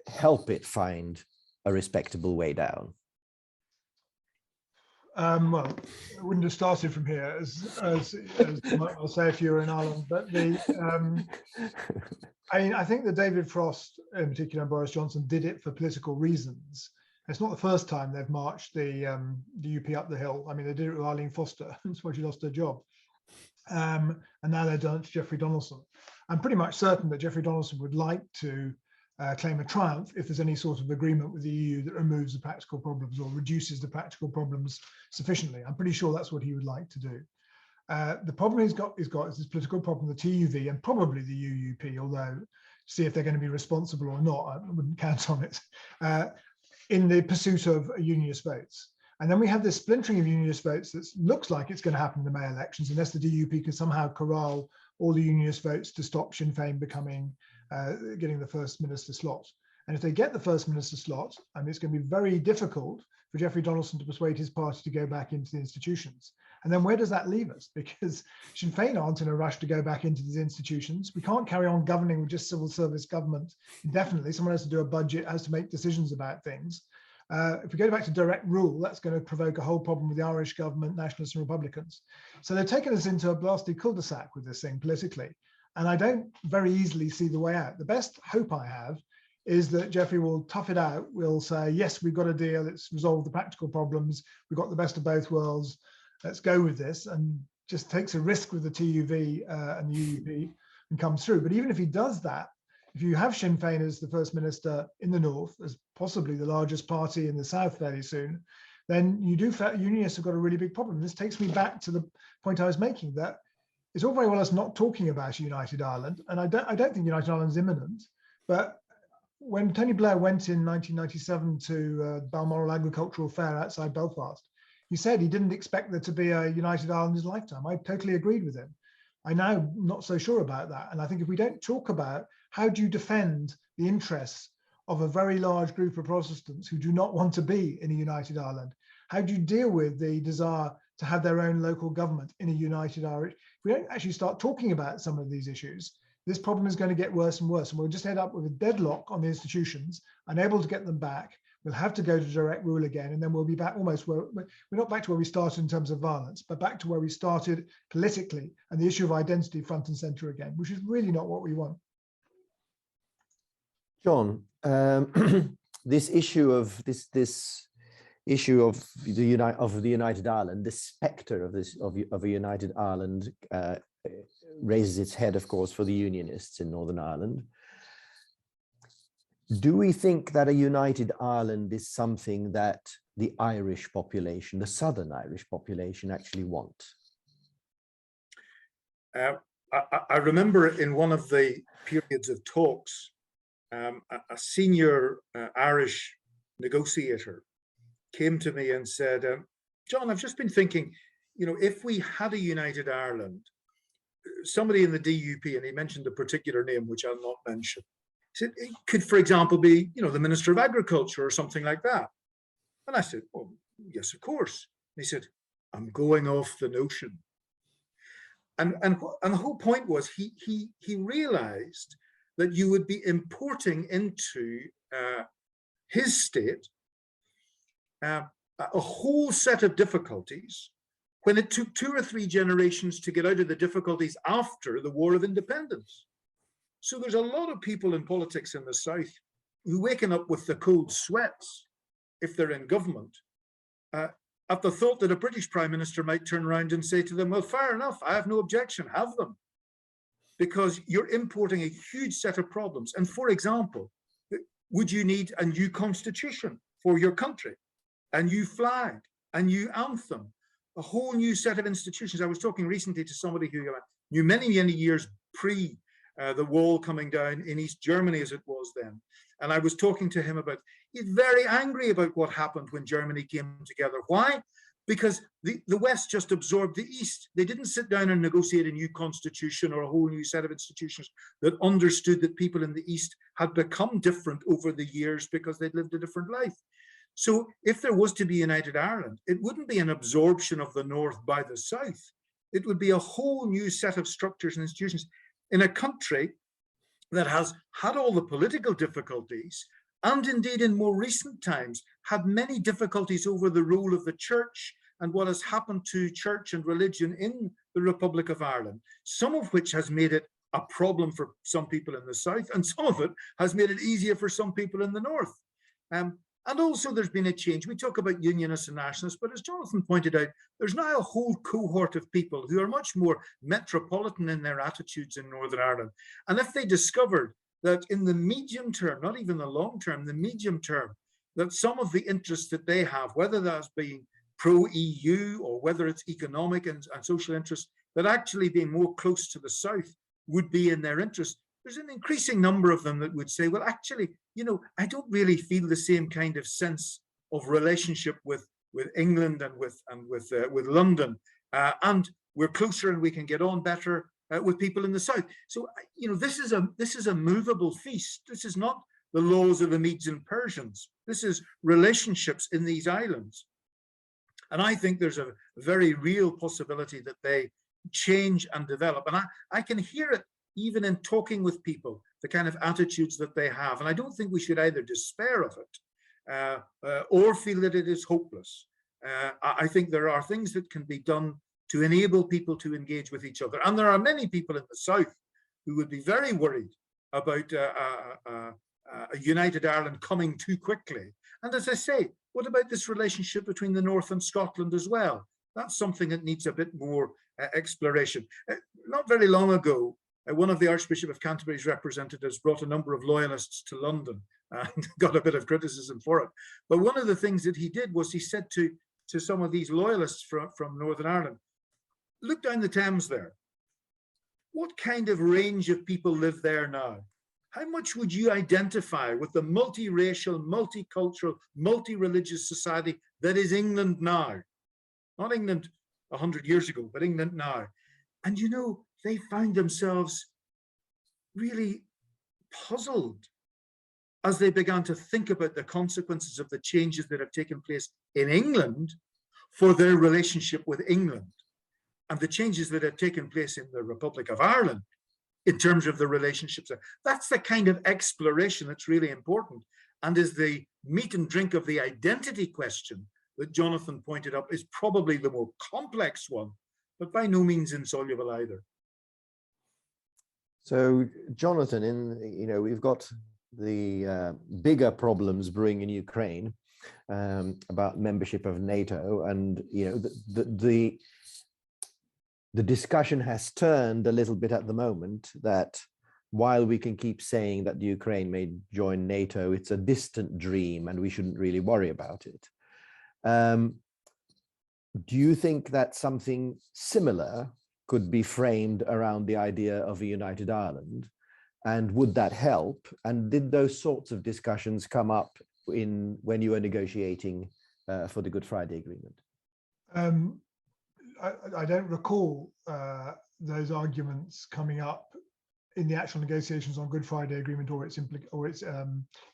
help it find a respectable way down? Well, I wouldn't have started from here, as I'll say if you were in Ireland, but I think that David Frost, in particular, and Boris Johnson did it for political reasons. It's not the first time they've marched the UP up the hill. I mean, they did it with Arlene Foster. That's why she lost her job. And now they've done it to Jeffrey Donaldson. I'm pretty much certain that Jeffrey Donaldson would like to claim a triumph if there's any sort of agreement with the EU that removes the practical problems or reduces the practical problems sufficiently. I'm pretty sure that's what he would like to do. The problem he's got is this political problem, the TUV and probably the UUP, although see if they're going to be responsible or not, I wouldn't count on it, in the pursuit of unionist votes. And then we have this splintering of unionist votes that looks like it's going to happen in the May elections unless the DUP can somehow corral all the unionist votes to stop Sinn Féin getting the first minister slot. And if they get the first minister slot, it's going to be very difficult for Jeffrey Donaldson to persuade his party to go back into the institutions. And then where does that leave us? Because Sinn Féin aren't in a rush to go back into these institutions. We can't carry on governing with just civil service government indefinitely. Someone has to do a budget, has to make decisions about things. If we go back to direct rule, that's going to provoke a whole problem with the Irish government, nationalists and Republicans. So they're taking us into a blasted cul-de-sac with this thing politically. And I don't very easily see the way out. The best hope I have is that Jeffrey will tough it out. We'll say, yes, we've got a deal. Let's resolve the practical problems. We've got the best of both worlds. Let's go with this, and just takes a risk with the TUV and the UUP and comes through. But even if he does that, if you have Sinn Féin as the first minister in the north, as possibly the largest party in the south fairly soon, then unionists have got a really big problem. This takes me back to the point I was making, that it's all very well us not talking about a united Ireland, and I don't think United Ireland is imminent, but when Tony Blair went in 1997 to Balmoral Agricultural Fair outside Belfast, he said he didn't expect there to be a United Ireland in his lifetime. I totally agreed with him. I'm now not so sure about that. And I think if we don't talk about how do you defend the interests of a very large group of Protestants who do not want to be in a United Ireland, how do you deal with the desire to have their own local government in a United Ireland? If we don't actually start talking about some of these issues, this problem is going to get worse and worse. And we'll just end up with a deadlock on the institutions, unable to get them back. We'll have to go to direct rule again. And then we'll be back almost where we're not back to where we started in terms of violence, but back to where we started politically and the issue of identity front and center again, which is really not what we want. John, this issue of this issue of the United Ireland, the spectre of a United Ireland raises its head, of course, for the Unionists in Northern Ireland. Do we think that a United Ireland is something that the Irish population, the Southern Irish population, actually want? I remember in one of the periods of talks, a senior Irish negotiator came to me and said, John, I've just been thinking, you know, if we had a United Ireland, somebody in the DUP, and he mentioned a particular name, which I'll not mention, said it could, for example, be, you know, the Minister of Agriculture or something like that. And I said, well, yes, of course. And he said, I'm going off the notion. And the whole point was he realized that you would be importing into his state a whole set of difficulties when it took 2 or 3 generations to get out of the difficulties after the War of Independence. So there's a lot of people in politics in the South who waking up with the cold sweats if they're in government at the thought that a British Prime Minister might turn around and say to them, well, fair enough, I have no objection, have them. Because you're importing a huge set of problems. And for example, would you need a new constitution for your country, a new flag, a new anthem, a whole new set of institutions? I was talking recently to somebody who knew many, many years pre the wall coming down in East Germany as it was then. And I was talking to him about, he's very angry about what happened when Germany came together. Why? Because the West just absorbed the East. They didn't sit down and negotiate a new constitution or a whole new set of institutions that understood that people in the East had become different over the years because they'd lived a different life. So if there was to be United Ireland, it wouldn't be an absorption of the North by the South. It would be a whole new set of structures and institutions in a country that has had all the political difficulties, and indeed in more recent times had many difficulties over the role of the church and what has happened to church and religion in the Republic of Ireland, some of which has made it a problem for some people in the South, and some of it has made it easier for some people in the North. And also there's been a change. We talk about unionists and nationalists, but as Jonathan pointed out, there's now a whole cohort of people who are much more metropolitan in their attitudes in Northern Ireland. And if they discovered that in the medium term, not even the long term, the medium term, that some of the interests that they have, whether that's being pro-EU or whether it's economic and social interests, that actually being more close to the South would be in their interest, there's an increasing number of them that would say, well, actually, you know, I don't really feel the same kind of sense of relationship with England and with London, and we're closer and we can get on better with people in the South. So, you know, this is a movable feast. This is not the laws of the Medes and Persians. This is relationships in these islands. And I think there's a very real possibility that they change and develop. And I can hear it even in talking with people, the kind of attitudes that they have. And I don't think we should either despair of it or feel that it is hopeless. I think there are things that can be done to enable people to engage with each other. And there are many people in the South who would be very worried about a United Ireland coming too quickly. And as I say, what about this relationship between the North and Scotland as well? That's something that needs a bit more exploration. Not very long ago, one of the Archbishop of Canterbury's representatives brought a number of loyalists to London and got a bit of criticism for it. But one of the things that he did was he said to some of these loyalists from Northern Ireland, look down the Thames there. What kind of range of people live there now? how much would you identify with the multiracial, multicultural, multi-religious society that is England now? Not England 100 years ago, but England now. And you know, they found themselves really puzzled as they began to think about the consequences of the changes that have taken place in England for their relationship with England, and the changes that have taken place in the Republic of Ireland in terms of the relationships. That's the kind of exploration that's really important, and is the meat and drink of the identity question that Jonathan pointed up, is probably the more complex one, but by no means insoluble either. So, Jonathan, we've got the bigger problems brewing in Ukraine about membership of NATO, and the discussion has turned a little bit at the moment that while we can keep saying that Ukraine may join NATO, it's a distant dream and we shouldn't really worry about it. Do you think that something similar could be framed around the idea of a united Ireland? And would that help? And did those sorts of discussions come up when you were negotiating for the Good Friday Agreement? I don't recall those arguments coming up in the actual negotiations on Good Friday Agreement or its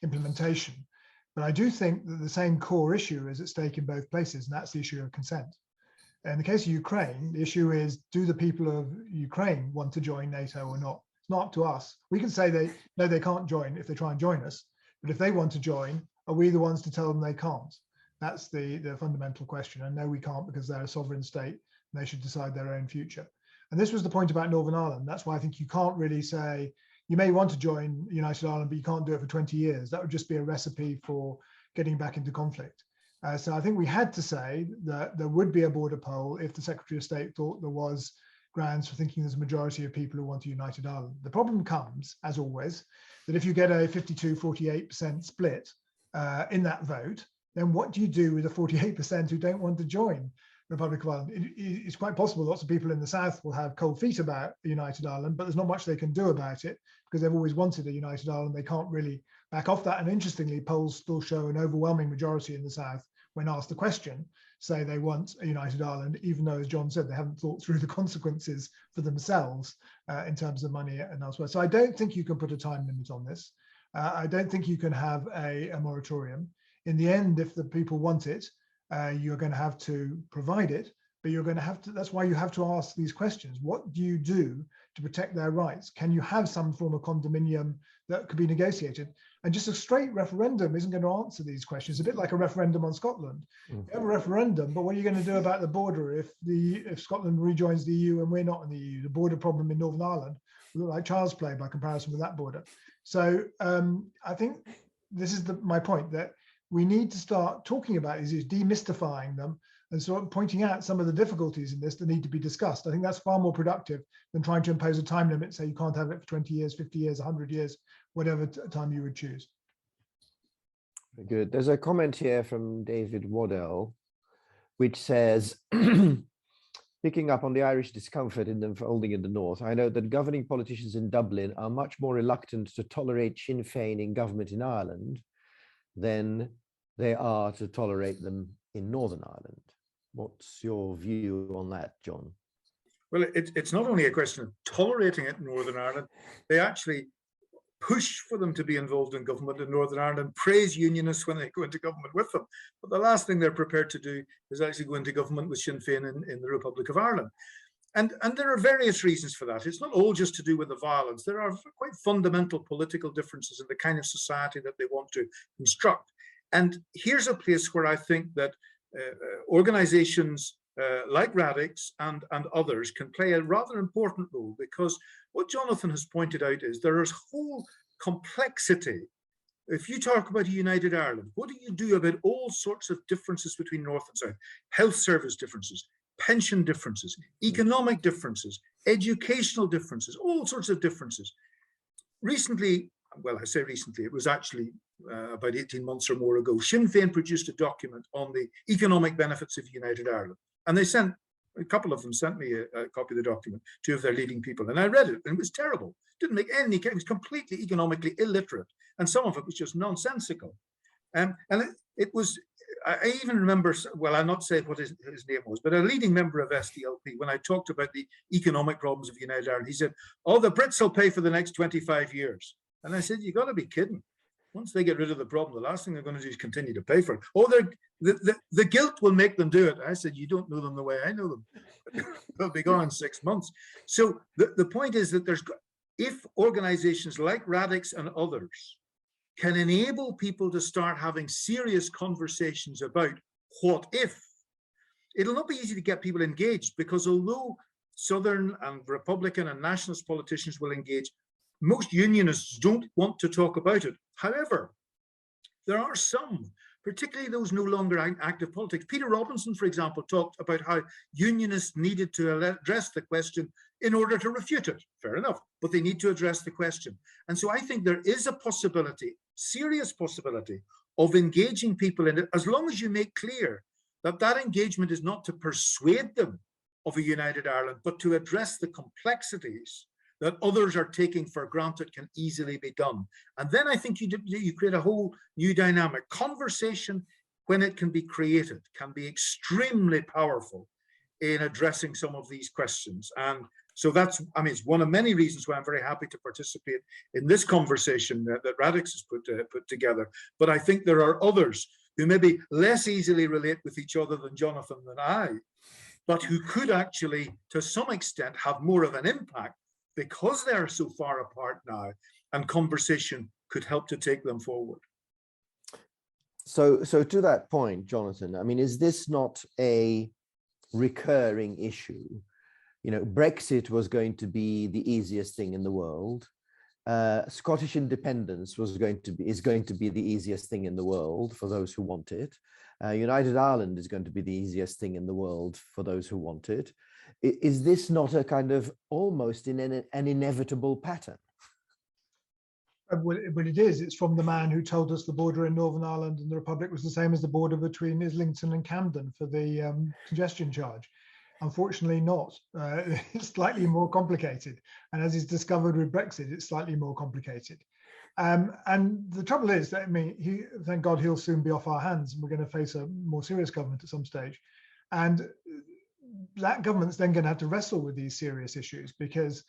implementation. But I do think that the same core issue is at stake in both places, and that's the issue of consent. In the case of Ukraine, the issue is, do the people of Ukraine want to join NATO or not? It's not up to us. We can say they can't join if they try and join us, but if they want to join, are we the ones to tell them they can't? That's the fundamental question. And no, we can't, because they're a sovereign state and they should decide their own future. And this was the point about Northern Ireland. That's why I think you can't really say, you may want to join United Ireland, but you can't do it for 20 years. That would just be a recipe for getting back into conflict. So I think we had to say that there would be a border poll if the Secretary of State thought there was grounds for thinking there's a majority of people who want a united Ireland. The problem comes, as always, that if you get a 52-48% split in that vote, then what do you do with the 48% who don't want to join the Republic of Ireland? It's quite possible lots of people in the South will have cold feet about the united Ireland, but there's not much they can do about it because they've always wanted a united Ireland. They can't really back off that. And interestingly, polls still show an overwhelming majority in the South, when asked the question, say they want a united Ireland, even though, as John said, they haven't thought through the consequences for themselves in terms of money and elsewhere. So I don't think you can put a time limit on this. I don't think you can have a moratorium. In the end, if the people want it, you're going to have to provide it, but you're going to have to, that's why you have to ask these questions. What do you do to protect their rights? Can you have some form of condominium that could be negotiated? And just a straight referendum isn't going to answer these questions. It's a bit like a referendum on Scotland. You have a referendum, but what are you going to do about the border if Scotland rejoins the EU and we're not in the EU? The border problem in Northern Ireland will look like child's play by comparison with that border. So I think this is my point, that we need to start talking about these issues, demystifying them, and sort of pointing out some of the difficulties in this that need to be discussed. I think that's far more productive than trying to impose a time limit, say you can't have it for 20 years, 50 years, 100 years, whatever time you would choose. Very good. There's a comment here from David Waddell, which says, picking up on the Irish discomfort in unfolding in the north, I know that governing politicians in Dublin are much more reluctant to tolerate Sinn Féin in government in Ireland than they are to tolerate them in Northern Ireland. What's your view on that, John? Well, it's not only a question of tolerating it in Northern Ireland, they actually push for them to be involved in government in Northern Ireland, praise unionists when they go into government with them. But the last thing they're prepared to do is actually go into government with Sinn Féin in the Republic of Ireland. And there are various reasons for that. It's not all just to do with the violence. There are quite fundamental political differences in the kind of society that they want to construct. And here's a place where I think that organizations like Radix and others can play a rather important role, because what Jonathan has pointed out is there is whole complexity. If you talk about a united Ireland, what do you do about all sorts of differences between North and South? Health service differences, pension differences, economic differences, educational differences, all sorts of differences. Recently, well, I say recently, it was actually about 18 months or more ago, Sinn Féin produced a document on the economic benefits of united Ireland. And they sent A couple of them sent me a copy of the document, two of their leading people, and I read it, and it was terrible. Didn't make any, it was completely economically illiterate, and some of it was just nonsensical. And it was, I even remember, well, I'll not say what his name was, but a leading member of SDLP, when I talked about the economic problems of United Ireland, he said, oh, the Brits will pay for the next 25 years. And I said, you got to be kidding. Once they get rid of the problem, the last thing they're going to do is continue to pay for it. Oh, the guilt will make them do it. I said, you don't know them the way I know them. They'll be gone in 6 months. So the point is that if organizations like Radix and others can enable people to start having serious conversations about what if, it'll not be easy to get people engaged, because although Southern and Republican and nationalist politicians will engage, most unionists don't want to talk about it. However, there are some, particularly those no longer active politics. Peter Robinson, for example, talked about how unionists needed to address the question in order to refute it. Fair enough, but they need to address the question. And so I think there is a possibility, serious possibility, of engaging people in it, as long as you make clear that that engagement is not to persuade them of a united Ireland, but to address the complexities that others are taking for granted can easily be done. And then I think you create a whole new dynamic. Conversation, when it can be created, can be extremely powerful in addressing some of these questions. And so that's, I mean, it's one of many reasons why I'm very happy to participate in this conversation that Radix has put together. But I think there are others who maybe less easily relate with each other than Jonathan and I, but who could actually, to some extent, have more of an impact because they're so far apart now, and conversation could help to take them forward. So to that point, Jonathan, I mean, is this not a recurring issue? You know, Brexit was going to be the easiest thing in the world. Scottish independence is going to be the easiest thing in the world for those who want it. United Ireland is going to be the easiest thing in the world for those who want it. Is this not a kind of almost in an inevitable pattern? Well, it is. It's from the man who told us the border in Northern Ireland and the Republic was the same as the border between Islington and Camden for the congestion charge. Unfortunately not. It's slightly more complicated. And as is discovered with Brexit, it's slightly more complicated. And the trouble is that, I mean, thank God he'll soon be off our hands and we're going to face a more serious government at some stage. And that government's then going to have to wrestle with these serious issues because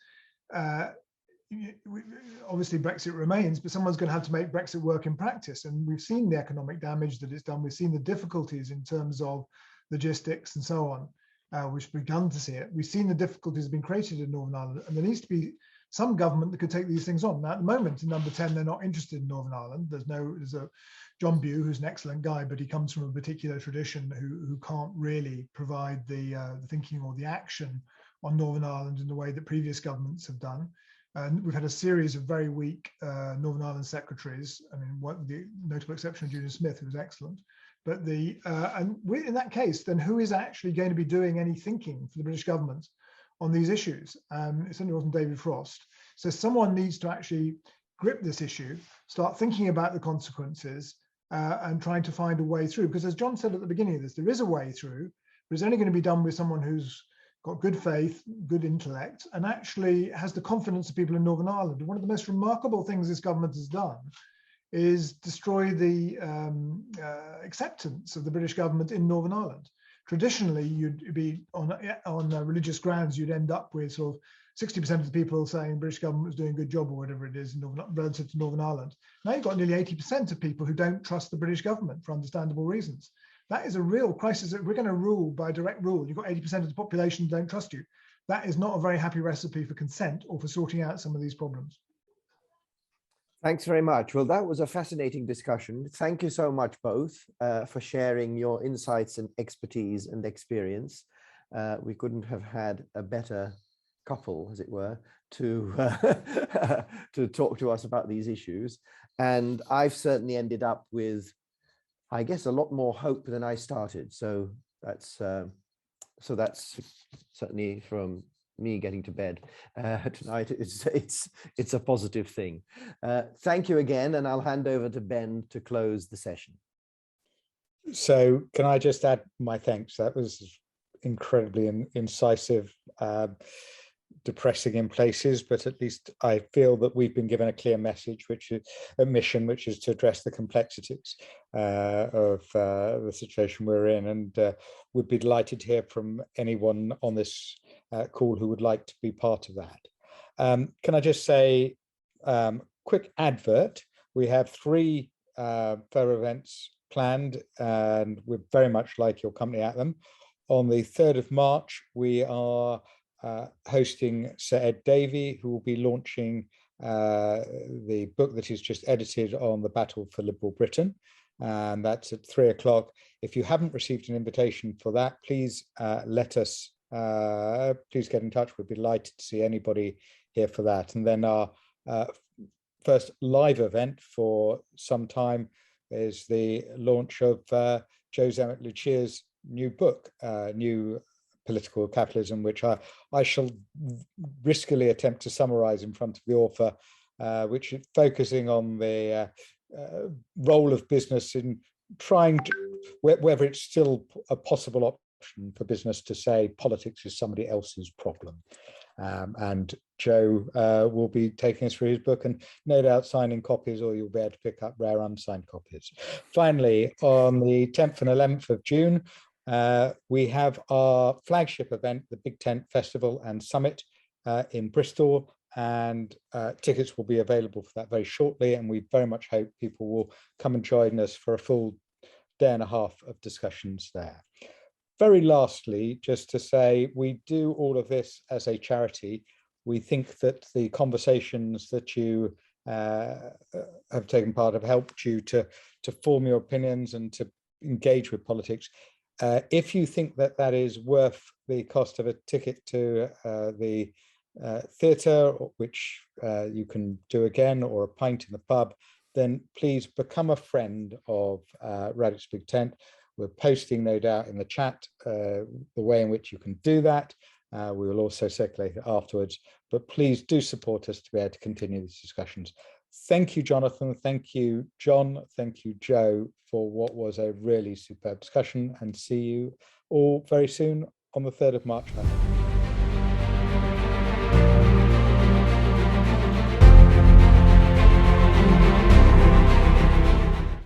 obviously Brexit remains, but someone's going to have to make Brexit work in practice. And we've seen the economic damage that it's done. We've seen the difficulties in terms of logistics and so on, which we've begun to see it. We've seen the difficulties being created in Northern Ireland, and there needs to be some government that could take these things on. Now, at the moment, in number 10, they're not interested in Northern Ireland. There's a John Bew, who's an excellent guy, but he comes from a particular tradition who can't really provide the thinking or the action on Northern Ireland in the way that previous governments have done. And we've had a series of very weak Northern Ireland secretaries. I mean, the notable exception of Julian Smith, who was excellent. But and in that case, then who is actually going to be doing any thinking for the British government on these issues? It certainly wasn't David Frost. So someone needs to actually grip this issue, start thinking about the consequences, and trying to find a way through. Because as John said at the beginning of this, there is a way through, but it's only going to be done with someone who's got good faith, good intellect, and actually has the confidence of people in Northern Ireland. And one of the most remarkable things this government has done is destroy the acceptance of the British government in Northern Ireland. Traditionally, you'd be on religious grounds, you'd end up with sort of 60% of the people saying the British government was doing a good job or whatever it is relative to Northern Ireland. Now you've got nearly 80% of people who don't trust the British government for understandable reasons. That is a real crisis. We're going to rule by direct rule. You've got 80% of the population who don't trust you. That is not a very happy recipe for consent or for sorting out some of these problems. Thanks very much. Well, that was a fascinating discussion. Thank you so much both for sharing your insights and expertise and experience. We couldn't have had a better couple, as it were, to to talk to us about these issues. And I've certainly ended up with, I guess, a lot more hope than I started. So that's certainly from me getting to bed tonight. It's a positive thing. Thank you again, and I'll hand over to Ben to close the session. So can I just add my thanks? That was incredibly incisive, depressing in places, but at least I feel that we've been given a clear message, which is a mission, which is to address the complexities of the situation we're in. And we'd be delighted to hear from anyone on this call who would like to be part of that. Can I just say, quick advert, we have 3 further events planned, and we'd very much like your company at them. On the 3rd of March, we are hosting Sir Ed Davey, who will be launching the book that he's just edited on the battle for liberal Britain. And that's at 3 o'clock. If you haven't received an invitation for that, please let us, please get in touch. We'd be delighted to see anybody here for that. And then our first live event for some time is the launch of Joe Zammit-Lucia's new book, New Political Capitalism, which I shall riskily attempt to summarize in front of the author, which is focusing on the role of business in trying to, whether it's still a possible option for business to say politics is somebody else's problem. And Joe will be taking us through his book and no doubt signing copies, or you'll be able to pick up rare unsigned copies. Finally, on the 10th and 11th of June, we have our flagship event, the Big Tent Festival and Summit in Bristol, and tickets will be available for that very shortly, and we very much hope people will come and join us for a full day and a half of discussions there. Very lastly, just to say, we do all of this as a charity. We think that the conversations that you have taken part have helped you to form your opinions and to engage with politics. If you think that that is worth the cost of a ticket to the theatre, which you can do again, or a pint in the pub, then please become a friend of Radix Big Tent. We're posting, no doubt, in the chat the way in which you can do that. We will also circulate it afterwards, but please do support us to be able to continue these discussions. Thank you, Jonathan. Thank you, John. Thank you, Joe, for what was a really superb discussion, and see you all very soon on the 3rd of March.